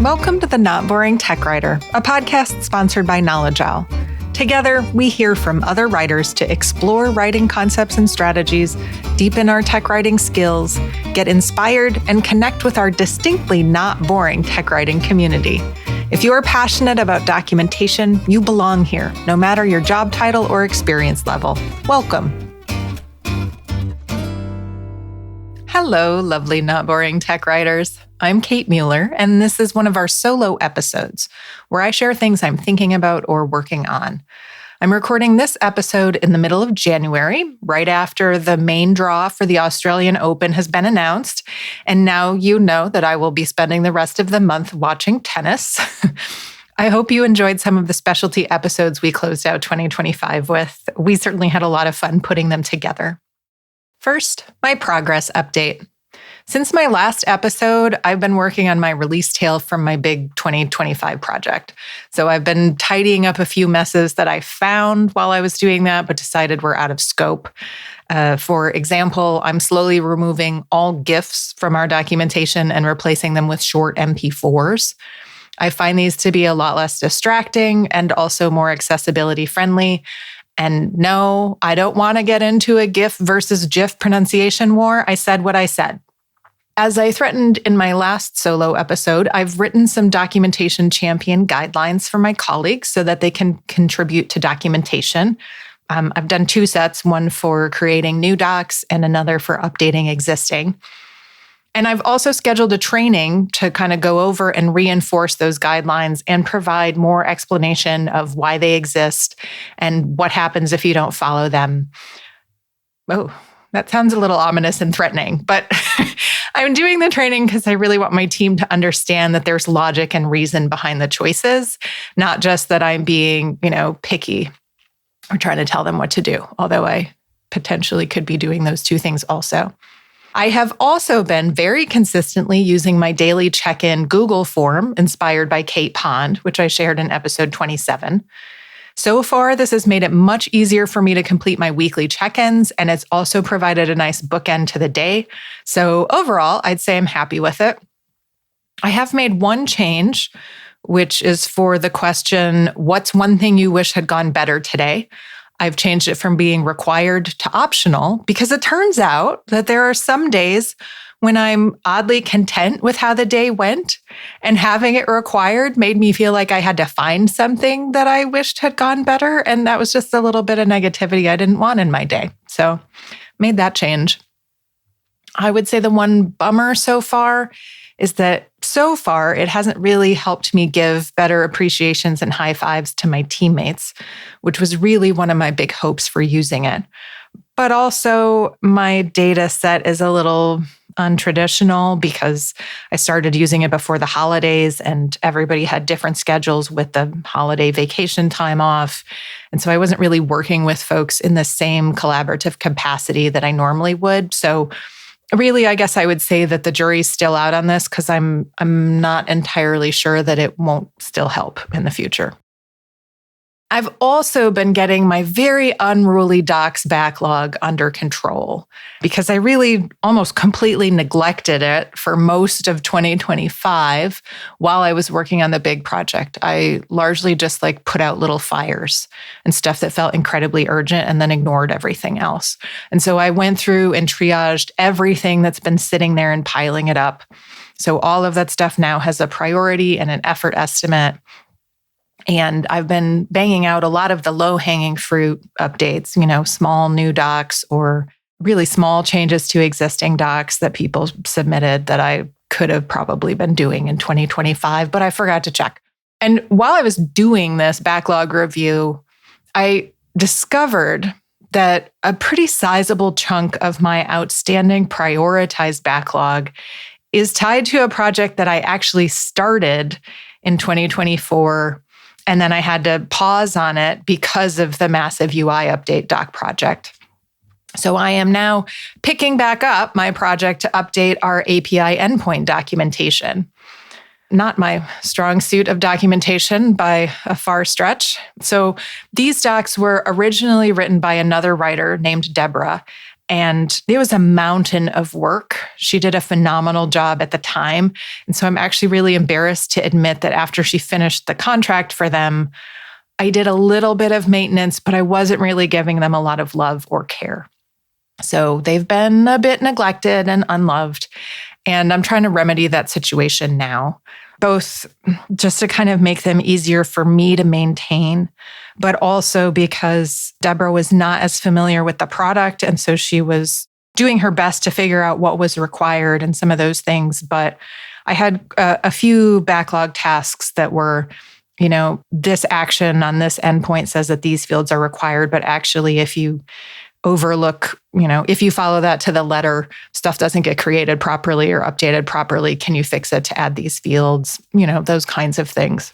Welcome to the Not Boring Tech Writer, a podcast sponsored by Knowledge Owl. Together, we hear from other writers to explore writing concepts and strategies, deepen our tech writing skills, get inspired, and connect with our distinctly not boring tech writing community. If you are passionate about documentation, you belong here, no matter your job title or experience level. Welcome. Hello, lovely not boring tech writers. I'm Kate Mueller, and this is one of our solo episodes where I share things I'm thinking about or working on. I'm recording this episode in the middle of January, right after the main draw for the Australian Open has been announced. And now you know that I will be spending the rest of the month watching tennis. I hope you enjoyed some of the specialty episodes we closed out 2025 with. We certainly had a lot of fun putting them together. First, my progress update. Since my last episode, I've been working on my release tale from my big 2025 project. So I've been tidying up a few messes that I found while I was doing that, but decided were out of scope. For example, I'm slowly removing all GIFs from our documentation and replacing them with short MP4s. I find these to be a lot less distracting and also more accessibility friendly. And no, I don't want to get into a GIF versus GIF pronunciation war. I said what I said. As I threatened in my last solo episode, I've written some documentation champion guidelines for my colleagues so that they can contribute to documentation. I've done 2 sets, one for creating new docs and another for updating existing. And I've also scheduled a training to kind of go over and reinforce those guidelines and provide more explanation of why they exist and what happens if you don't follow them. Oh, that sounds a little ominous and threatening, but I'm doing the training because I really want my team to understand that there's logic and reason behind the choices, not just that I'm being, picky or trying to tell them what to do, although I potentially could be doing those 2 things also. I have also been very consistently using my daily check-in Google form inspired by Kate Pond, which I shared in episode 27. So far, this has made it much easier for me to complete my weekly check-ins, and it's also provided a nice bookend to the day. So overall, I'd say I'm happy with it. I have made one change, which is for the question, what's one thing you wish had gone better today? I've changed it from being required to optional because it turns out that there are some days when I'm oddly content with how the day went, and having it required made me feel like I had to find something that I wished had gone better. And that was just a little bit of negativity I didn't want in my day. So made that change. I would say the one bummer so far is that so far it hasn't really helped me give better appreciations and high fives to my teammates, which was really one of my big hopes for using it. But also my data set is a little untraditional because I started using it before the holidays and everybody had different schedules with the holiday vacation time off. And so I wasn't really working with folks in the same collaborative capacity that I normally would. So really, I guess I would say that the jury's still out on this because I'm not entirely sure that it won't still help in the future. I've also been getting my very unruly docs backlog under control because I really almost completely neglected it for most of 2025 while I was working on the big project. I largely just put out little fires and stuff that felt incredibly urgent and then ignored everything else. And so I went through and triaged everything that's been sitting there and piling it up. So all of that stuff now has a priority and an effort estimate. And I've been banging out a lot of the low-hanging fruit updates, small new docs or really small changes to existing docs that people submitted that I could have probably been doing in 2025, but I forgot to check. And while I was doing this backlog review, I discovered that a pretty sizable chunk of my outstanding prioritized backlog is tied to a project that I actually started in 2024. And then I had to pause on it because of the massive UI update doc project. So I am now picking back up my project to update our API endpoint documentation. Not my strong suit of documentation by a far stretch. So these docs were originally written by another writer named Deborah, and it was a mountain of work. She did a phenomenal job at the time. And so I'm actually really embarrassed to admit that after she finished the contract for them, I did a little bit of maintenance, but I wasn't really giving them a lot of love or care. So they've been a bit neglected and unloved. And I'm trying to remedy that situation now, both just to kind of make them easier for me to maintain, but also because Deborah was not as familiar with the product. And so she was doing her best to figure out what was required and some of those things. But I had a few backlog tasks that were, this action on this endpoint says that these fields are required, but actually if you overlook, if you follow that to the letter, stuff doesn't get created properly or updated properly. Can you fix it to add these fields? Those kinds of things.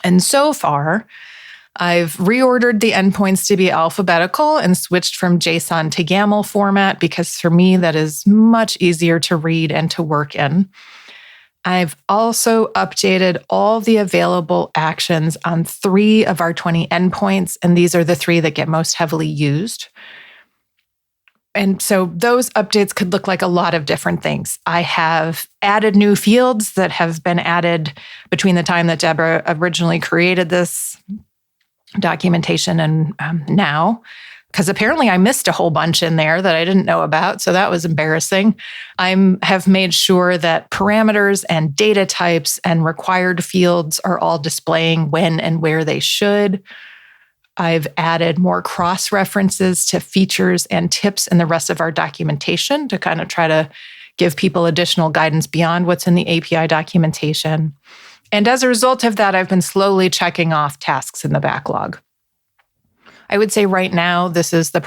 And so far, I've reordered the endpoints to be alphabetical and switched from JSON to YAML format because for me, that is much easier to read and to work in. I've also updated all the available actions on 3 of our 20 endpoints, and these are the 3 that get most heavily used. And so those updates could look like a lot of different things. I have added new fields that have been added between the time that Deborah originally created this documentation and now, because apparently I missed a whole bunch in there that I didn't know about. So that was embarrassing. I have made sure that parameters and data types and required fields are all displaying when and where they should. I've added more cross-references to features and tips in the rest of our documentation to kind of try to give people additional guidance beyond what's in the API documentation. And as a result of that, I've been slowly checking off tasks in the backlog. I would say right now, this is the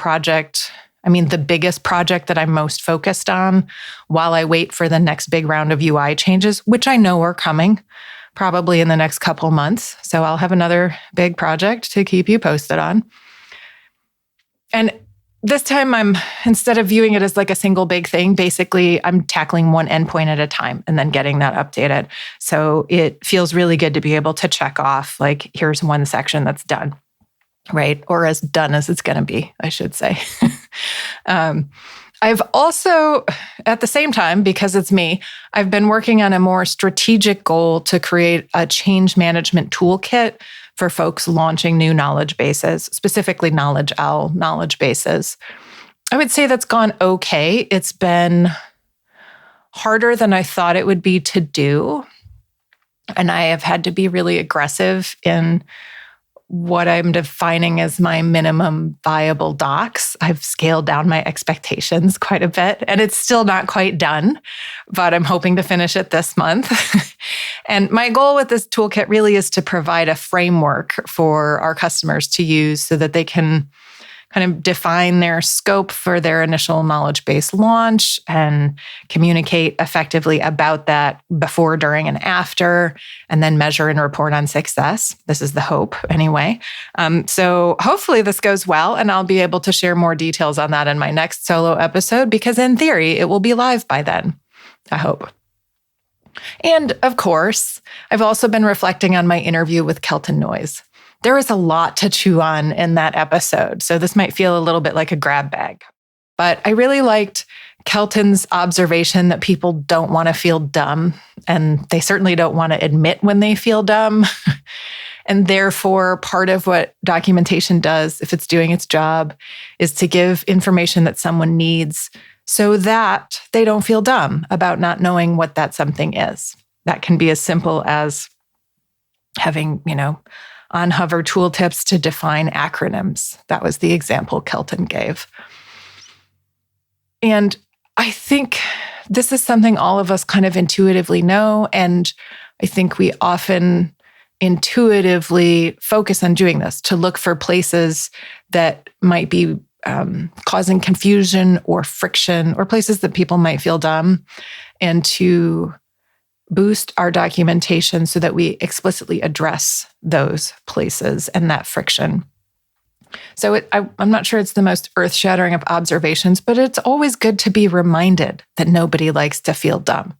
biggest project that I'm most focused on while I wait for the next big round of UI changes, which I know are coming probably in the next couple months. So I'll have another big project to keep you posted on. And this time instead of viewing it as like a single big thing, basically I'm tackling one endpoint at a time and then getting that updated. So it feels really good to be able to check off, like, here's one section that's done, right? Or as done as it's going to be, I should say. I've also, at the same time, because it's me, I've been working on a more strategic goal to create a change management toolkit for folks launching new knowledge bases, specifically Knowledge Owl knowledge bases. I would say that's gone okay. It's been harder than I thought it would be to do. And I have had to be really aggressive in what I'm defining as my minimum viable docs. I've scaled down my expectations quite a bit, and it's still not quite done, but I'm hoping to finish it this month. And my goal with this toolkit really is to provide a framework for our customers to use so that they can kind of define their scope for their initial knowledge base launch and communicate effectively about that before, during, and after, and then measure and report on success. This is the hope anyway. So hopefully this goes well, and I'll be able to share more details on that in my next solo episode, because in theory, it will be live by then, I hope. And of course, I've also been reflecting on my interview with Kelton Noyes. There is a lot to chew on in that episode, so this might feel a little bit like a grab bag. But I really liked Kelton's observation that people don't want to feel dumb, and they certainly don't want to admit when they feel dumb. And therefore, part of what documentation does, if it's doing its job, is to give information that someone needs so that they don't feel dumb about not knowing what that something is. That can be as simple as having, on Hover tooltips to define acronyms. That was the example Kelton gave. And I think this is something all of us kind of intuitively know. And I think we often intuitively focus on doing this, to look for places that might be causing confusion or friction, or places that people might feel dumb, and to boost our documentation so that we explicitly address those places and that friction. So I'm not sure it's the most earth-shattering of observations, but it's always good to be reminded that nobody likes to feel dumb.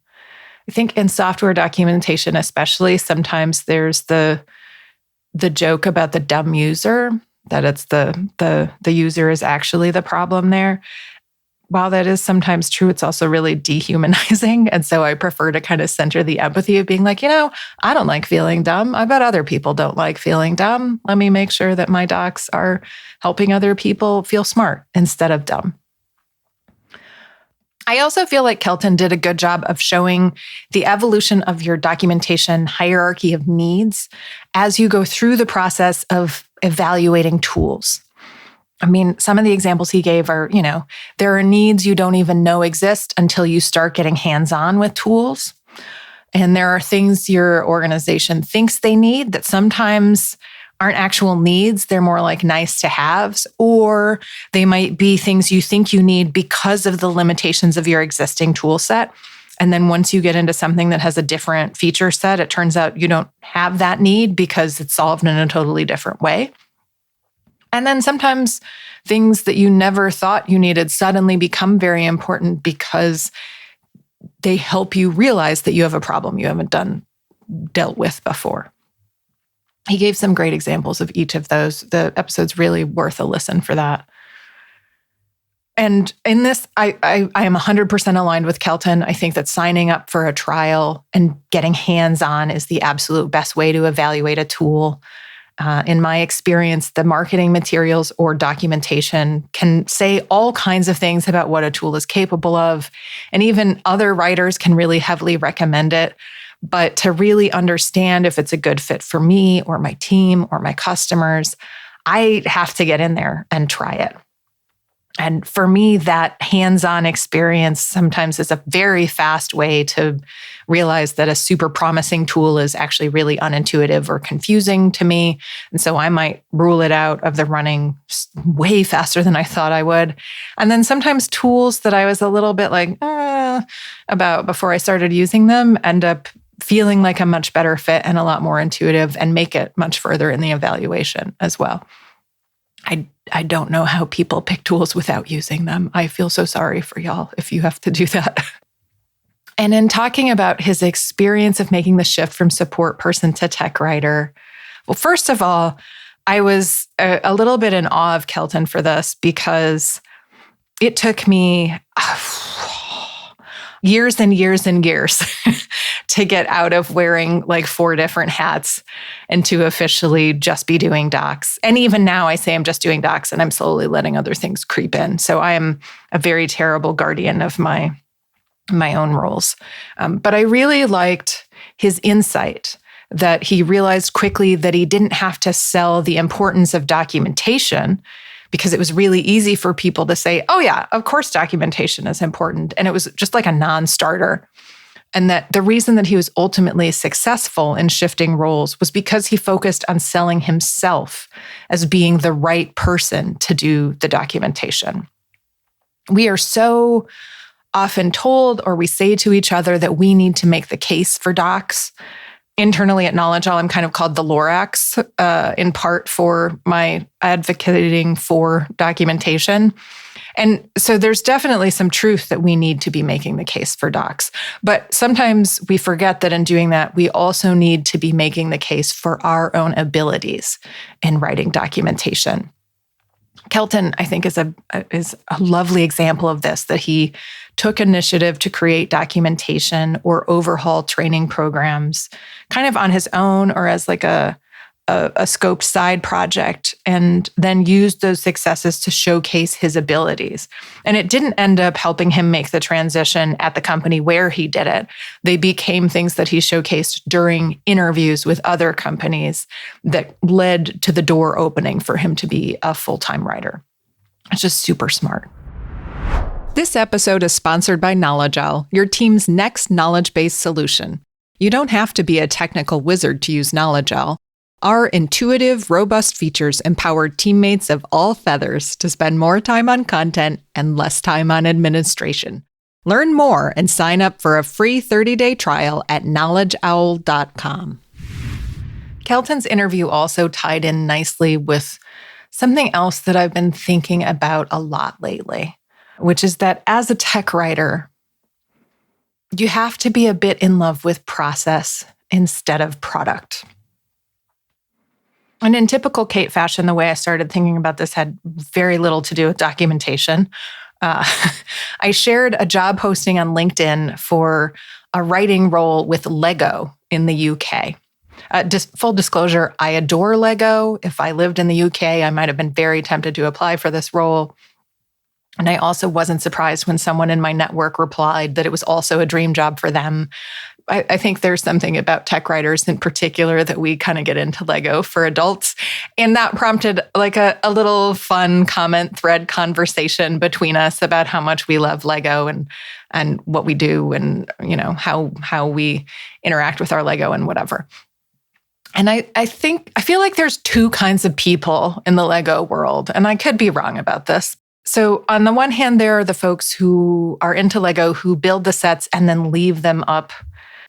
I think in software documentation especially, sometimes there's the joke about the dumb user, that it's the user is actually the problem there. while that is sometimes true, it's also really dehumanizing. And so I prefer to kind of center the empathy of being like, I don't like feeling dumb. I bet other people don't like feeling dumb. Let me make sure that my docs are helping other people feel smart instead of dumb. I also feel like Kelton did a good job of showing the evolution of your documentation hierarchy of needs as you go through the process of evaluating tools. I mean, some of the examples he gave are, there are needs you don't even know exist until you start getting hands-on with tools. And there are things your organization thinks they need that sometimes aren't actual needs. They're more like nice to haves, or they might be things you think you need because of the limitations of your existing tool set. And then once you get into something that has a different feature set, it turns out you don't have that need because it's solved in a totally different way. And then sometimes things that you never thought you needed suddenly become very important because they help you realize that you have a problem you haven't dealt with before. He gave some great examples of each of those. The episode's really worth a listen for that. And in this, I am 100% aligned with Kelton. I think that signing up for a trial and getting hands-on is the absolute best way to evaluate a tool. In my experience, the marketing materials or documentation can say all kinds of things about what a tool is capable of. And even other writers can really heavily recommend it. But to really understand if it's a good fit for me or my team or my customers, I have to get in there and try it. And for me, that hands-on experience sometimes is a very fast way to realize that a super promising tool is actually really unintuitive or confusing to me. And so I might rule it out of the running way faster than I thought I would. And then sometimes tools that I was a little bit like, about before I started using them end up feeling like a much better fit and a lot more intuitive and make it much further in the evaluation as well. I don't know how people pick tools without using them. I feel so sorry for y'all if you have to do that. And in talking about his experience of making the shift from support person to tech writer, well, first of all, I was a little bit in awe of Kelton for this because it took me years and years and years to get out of wearing like 4 different hats and to officially just be doing docs. And even now I say I'm just doing docs and I'm slowly letting other things creep in. So I am a very terrible guardian of my own roles. But I really liked his insight that he realized quickly that he didn't have to sell the importance of documentation, because it was really easy for people to say, oh yeah, of course documentation is important. And it was just like a non-starter. And that the reason that he was ultimately successful in shifting roles was because he focused on selling himself as being the right person to do the documentation. We are so often told, or we say to each other, that we need to make the case for docs. Internally at Knowledge All, I'm kind of called the Lorax, in part for my advocating for documentation. And so there's definitely some truth that we need to be making the case for docs. But sometimes we forget that in doing that, we also need to be making the case for our own abilities in writing documentation. Kelton, I think, is a lovely example of this, that he took initiative to create documentation or overhaul training programs kind of on his own or as like a scoped side project, and then used those successes to showcase his abilities. And it didn't end up helping him make the transition at the company where he did it. They became things that he showcased during interviews with other companies that led to the door opening for him to be a full-time writer. It's just super smart. This episode is sponsored by Knowledge All, your team's next knowledge-based solution. You don't have to be a technical wizard to use Knowledge All. Our intuitive, robust features empower teammates of all feathers to spend more time on content and less time on administration. Learn more and sign up for a free 30-day trial at knowledgeowl.com. Kelton's interview also tied in nicely with something else that I've been thinking about a lot lately, which is that as a tech writer, you have to be a bit in love with process instead of product. And in typical Kate fashion, the way I started thinking about this had very little to do with documentation. Uh, I shared a job posting on LinkedIn for a writing role with Lego in the UK. Full disclosure, I adore Lego. If I lived in the UK, I might have been very tempted to apply for this role. And I also wasn't surprised when someone in my network replied that it was also a dream job for them. I think there's something about tech writers in particular that we kind of get into Lego for adults. And that prompted like a little fun comment thread conversation between us about how much we love Lego and what we do and, how we interact with our Lego and whatever. And I feel like there's two kinds of people in the Lego world, and I could be wrong about this. So on the one hand, there are the folks who are into Lego who build the sets and then leave them up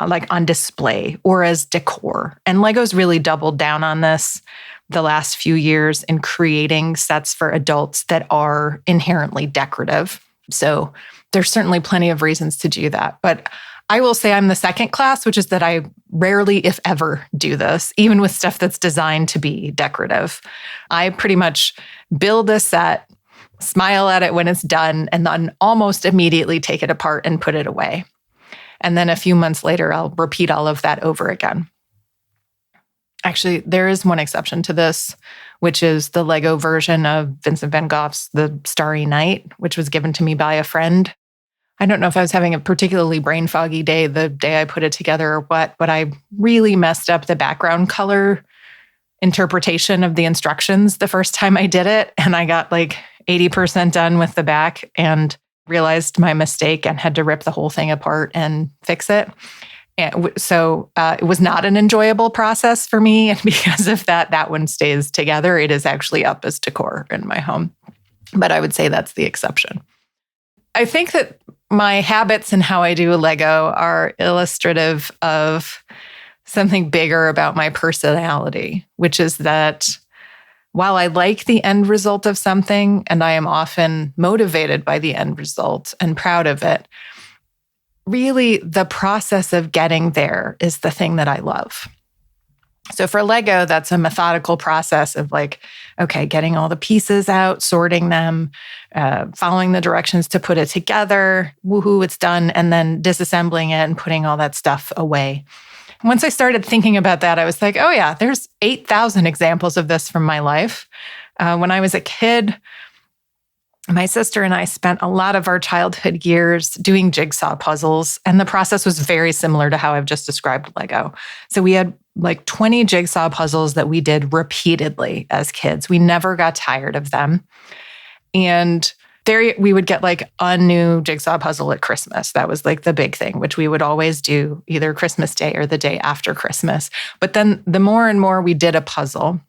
like on display or as decor. And Lego's really doubled down on this the last few years in creating sets for adults that are inherently decorative. So there's certainly plenty of reasons to do that. But I will say I'm the second class, which is that I rarely, if ever, do this, even with stuff that's designed to be decorative. I pretty much build a set, smile at it when it's done, and then almost immediately take it apart and put it away. And then a few months later, I'll repeat all of that over again. Actually, there is one exception to this, which is the Lego version of Vincent van Gogh's The Starry Night, which was given to me by a friend. I don't know if I was having a particularly brain foggy day the day I put it together or what, but I really messed up the background color interpretation of the instructions the first time I did it. And I got like 80% done with the back and realized my mistake and had to rip the whole thing apart and fix it. And so it was not an enjoyable process for me. And because of that, that one stays together. It is actually up as decor in my home. But I would say that's the exception. I think that my habits and how I do Lego are illustrative of something bigger about my personality, which is that while I like the end result of something, and I am often motivated by the end result and proud of it, really the process of getting there is the thing that I love. So for Lego, that's a methodical process of getting all the pieces out, sorting them, following the directions to put it together, woohoo, it's done, and then disassembling it and putting all that stuff away. Once I started thinking about that, I was like, oh yeah, there's 8,000 examples of this from my life. When I was a kid, my sister and I spent a lot of our childhood years doing jigsaw puzzles, and the process was very similar to how I've just described Lego. So we had 20 jigsaw puzzles that we did repeatedly as kids. We never got tired of them. And there we would get a new jigsaw puzzle at Christmas. That was the big thing, which we would always do either Christmas Day or the day after Christmas. But then the more and more we did a puzzle,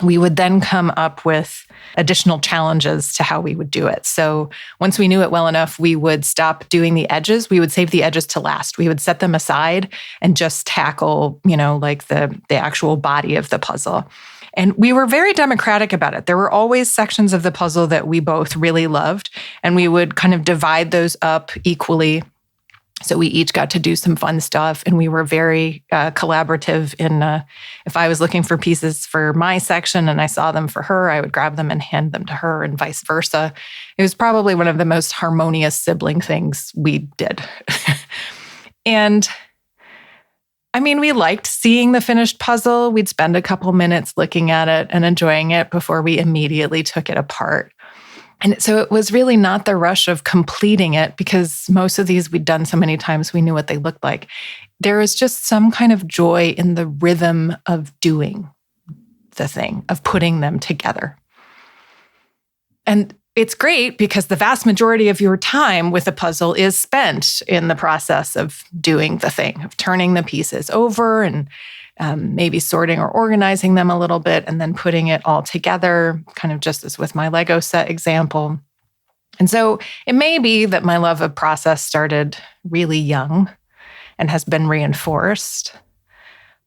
we would then come up with additional challenges to how we would do it. So once we knew it well enough, we would stop doing the edges. We would save the edges to last. We would set them aside and just tackle, the actual body of the puzzle. And we were very democratic about it. There were always sections of the puzzle that we both really loved, and we would kind of divide those up equally. So we each got to do some fun stuff, and we were very collaborative in if I was looking for pieces for my section and I saw them for her, I would grab them and hand them to her and vice versa. It was probably one of the most harmonious sibling things we did. And I mean, we liked seeing the finished puzzle. We'd spend a couple minutes looking at it and enjoying it before we immediately took it apart. And so it was really not the rush of completing it, because most of these we'd done so many times, we knew what they looked like. There was just some kind of joy in the rhythm of doing the thing, of putting them together. And it's great because the vast majority of your time with a puzzle is spent in the process of doing the thing, of turning the pieces over and maybe sorting or organizing them a little bit and then putting it all together, kind of just as with my Lego set example. And so it may be that my love of process started really young and has been reinforced,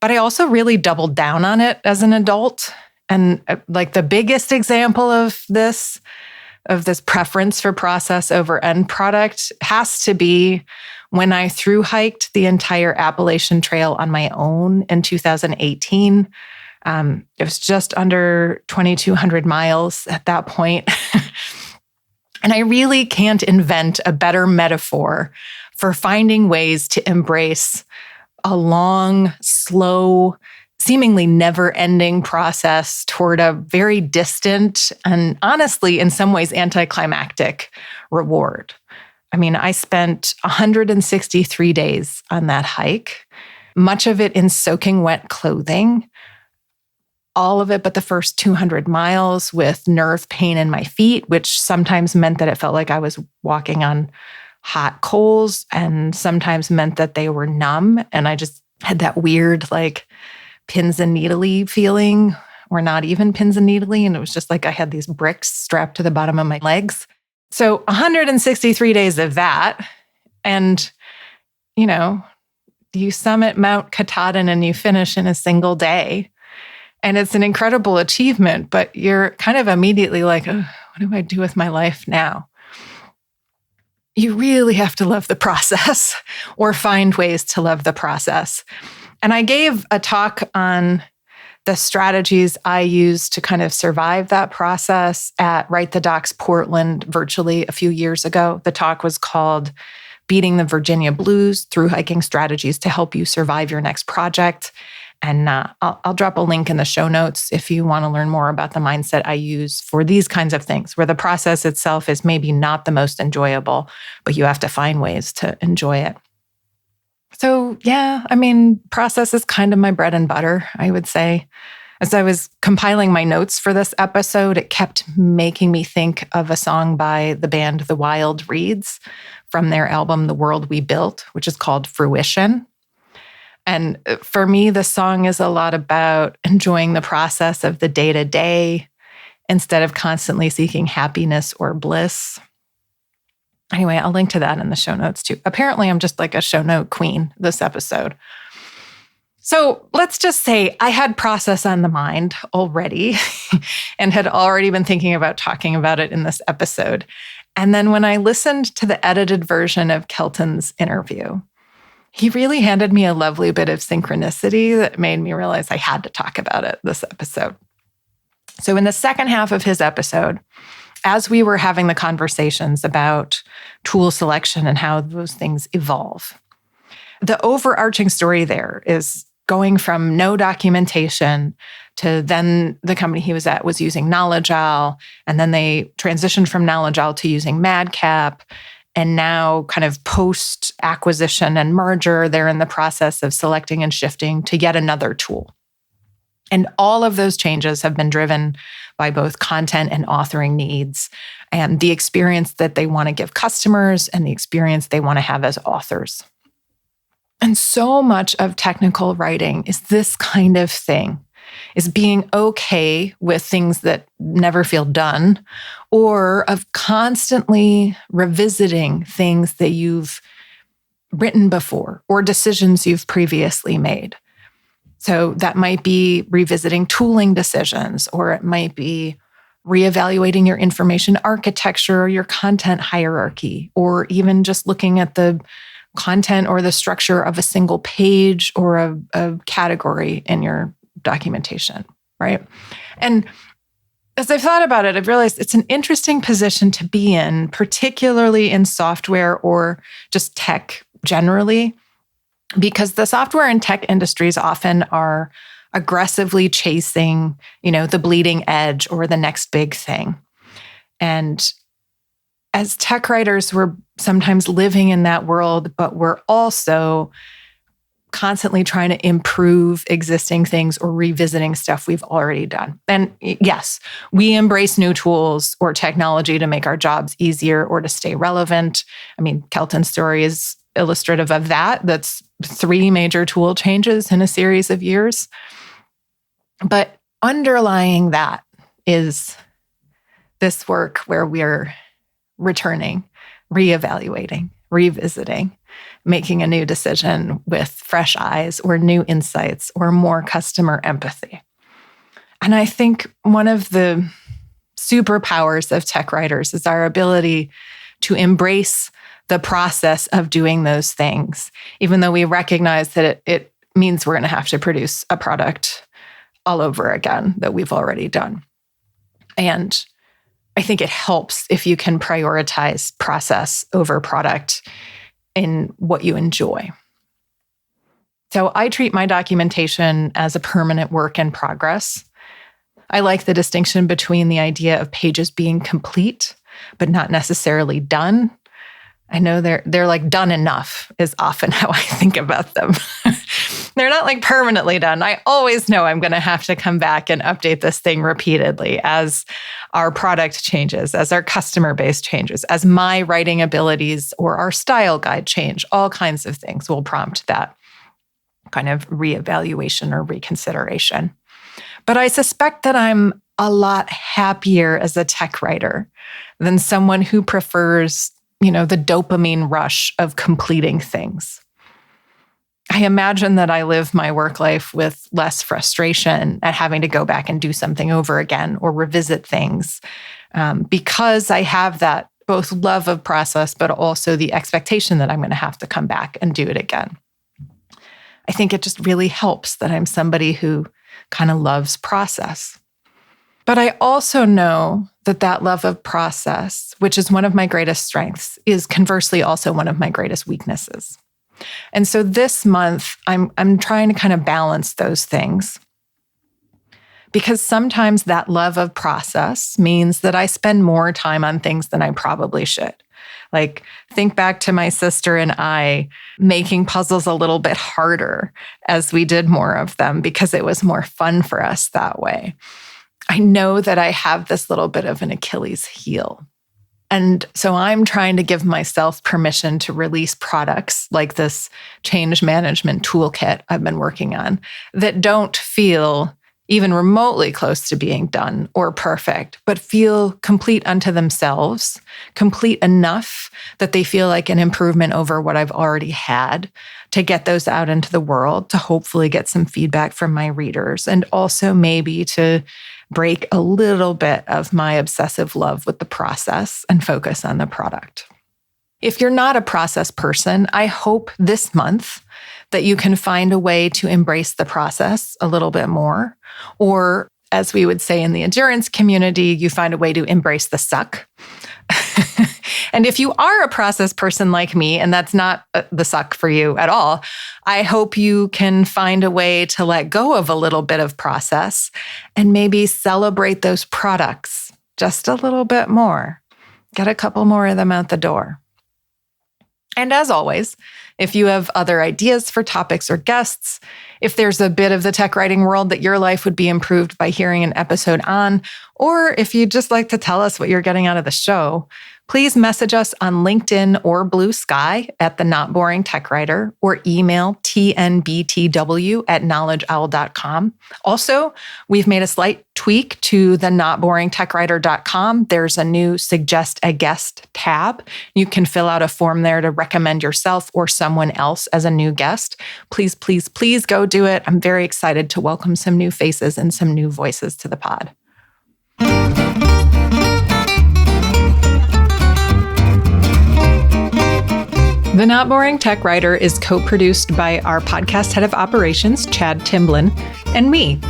but I also really doubled down on it as an adult. And the biggest example of this preference for process over end product has to be when I thru-hiked the entire Appalachian Trail on my own in 2018. It was just under 2,200 miles at that point. And I really can't invent a better metaphor for finding ways to embrace a long, slow, seemingly never-ending process toward a very distant and honestly, in some ways, anticlimactic reward. I mean, I spent 163 days on that hike, much of it in soaking wet clothing, all of it but the first 200 miles with nerve pain in my feet, which sometimes meant that it felt like I was walking on hot coals and sometimes meant that they were numb. And I just had that weird, like, pins and needly feeling, or not even pins and needly. And it was just like I had these bricks strapped to the bottom of my legs. So 163 days of that. And, you summit Mount Katahdin and you finish in a single day. And it's an incredible achievement, but you're kind of immediately like, oh, what do I do with my life now? You really have to love the process or find ways to love the process. And I gave a talk on the strategies I use to kind of survive that process at Write the Docs Portland virtually a few years ago. The talk was called Beating the Virginia Blues, Thru-hiking Strategies to Help You Survive Your Next Project. And I'll drop a link in the show notes if you want to learn more about the mindset I use for these kinds of things, where the process itself is maybe not the most enjoyable, but you have to find ways to enjoy it. So yeah, process is kind of my bread and butter, I would say. As I was compiling my notes for this episode, it kept making me think of a song by the band The Wild Reeds from their album The World We Built, which is called Fruition. And for me, the song is a lot about enjoying the process of the day-to-day instead of constantly seeking happiness or bliss. Anyway, I'll link to that in the show notes too. Apparently, I'm just like a show note queen this episode. So let's just say I had process on the mind already and had already been thinking about talking about it in this episode. And then when I listened to the edited version of Kelton's interview, he really handed me a lovely bit of synchronicity that made me realize I had to talk about it this episode. So in the second half of his episode, as we were having the conversations about tool selection and how those things evolve, the overarching story there is going from no documentation to then the company he was at was using Knowledge Owl, and then they transitioned from Knowledge Owl to using Madcap. And now kind of post-acquisition and merger, they're in the process of selecting and shifting to yet another tool. And all of those changes have been driven by both content and authoring needs and the experience that they want to give customers and the experience they want to have as authors. And so much of technical writing is this kind of thing, is being okay with things that never feel done, or of constantly revisiting things that you've written before or decisions you've previously made. So that might be revisiting tooling decisions, or it might be reevaluating your information architecture or your content hierarchy, or even just looking at the content or the structure of a single page or a category in your documentation, right? And as I've thought about it, I've realized it's an interesting position to be in, particularly in software or just tech generally, because the software and tech industries often are aggressively chasing, the bleeding edge or the next big thing. And as tech writers, we're sometimes living in that world, but we're also constantly trying to improve existing things or revisiting stuff we've already done. And yes, we embrace new tools or technology to make our jobs easier or to stay relevant. Kelton's story is illustrative of that. That's 3 major tool changes in a series of years. But underlying that is this work where we're returning, reevaluating, revisiting, making a new decision with fresh eyes or new insights or more customer empathy. And I think one of the superpowers of tech writers is our ability to embrace the process of doing those things, even though we recognize that it means we're going to have to produce a product all over again that we've already done. And I think it helps if you can prioritize process over product in what you enjoy. So I treat my documentation as a permanent work in progress. I like the distinction between the idea of pages being complete, but not necessarily done. I know they're like done enough is often how I think about them. They're not like permanently done. I always know I'm going to have to come back and update this thing repeatedly as our product changes, as our customer base changes, as my writing abilities or our style guide change. All kinds of things will prompt that kind of reevaluation or reconsideration. But I suspect that I'm a lot happier as a tech writer than someone who prefers, the dopamine rush of completing things. I imagine that I live my work life with less frustration at having to go back and do something over again or revisit things because I have that both love of process, but also the expectation that I'm going to have to come back and do it again. I think it just really helps that I'm somebody who kind of loves process. But I also know that love of process, which is one of my greatest strengths, is conversely also one of my greatest weaknesses. And so this month, I'm trying to kind of balance those things because sometimes that love of process means that I spend more time on things than I probably should. Like, think back to my sister and I making puzzles a little bit harder as we did more of them because it was more fun for us that way. I know that I have this little bit of an Achilles heel. And so I'm trying to give myself permission to release products like this change management toolkit I've been working on that don't feel even remotely close to being done or perfect, but feel complete unto themselves, complete enough that they feel like an improvement over what I've already had, to get those out into the world, to hopefully get some feedback from my readers, and also maybe to break a little bit of my obsessive love with the process and focus on the product. If you're not a process person, I hope this month that you can find a way to embrace the process a little bit more. Or, as we would say in the endurance community, you find a way to embrace the suck. And if you are a process person like me, and that's not the suck for you at all, I hope you can find a way to let go of a little bit of process and maybe celebrate those products just a little bit more. Get a couple more of them out the door. And as always, if you have other ideas for topics or guests, if there's a bit of the tech writing world that your life would be improved by hearing an episode on, or if you'd just like to tell us what you're getting out of the show, please message us on LinkedIn or Blue Sky at The Not Boring Tech Writer, or email tnbtw@knowledgeowl.com. Also, we've made a slight tweak to the notboringtechwriter.com. There's a new Suggest a Guest tab. You can fill out a form there to recommend yourself or someone else as a new guest. Please, please, please go do it. I'm very excited to welcome some new faces and some new voices to the pod. The Not Boring Tech Writer is co-produced by our podcast head of operations, Chad Timblin, and me.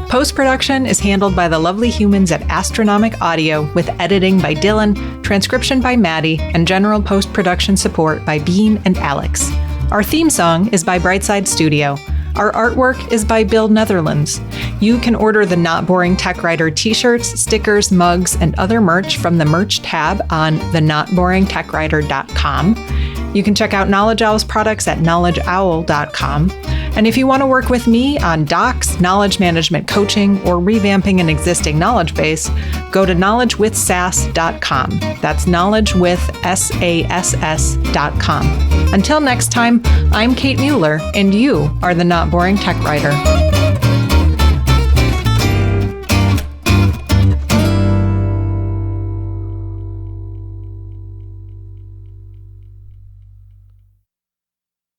Post-production is handled by the lovely humans at Astronomic Audio, with editing by Dylan, transcription by Maddie, and general post-production support by Bean and Alex. Our theme song is by Brightside Studio. Our artwork is by Bill Netherlands. You can order the Not Boring Tech Writer t-shirts, stickers, mugs, and other merch from the merch tab on thenotboringtechwriter.com. You can check out Knowledge Owl's products at knowledgeowl.com. And if you want to work with me on docs, knowledge management coaching, or revamping an existing knowledge base, go to knowledgewithsass.com. That's knowledgewithsass.com. Until next time, I'm Kate Mueller, and you are the Not Boring Tech Writer.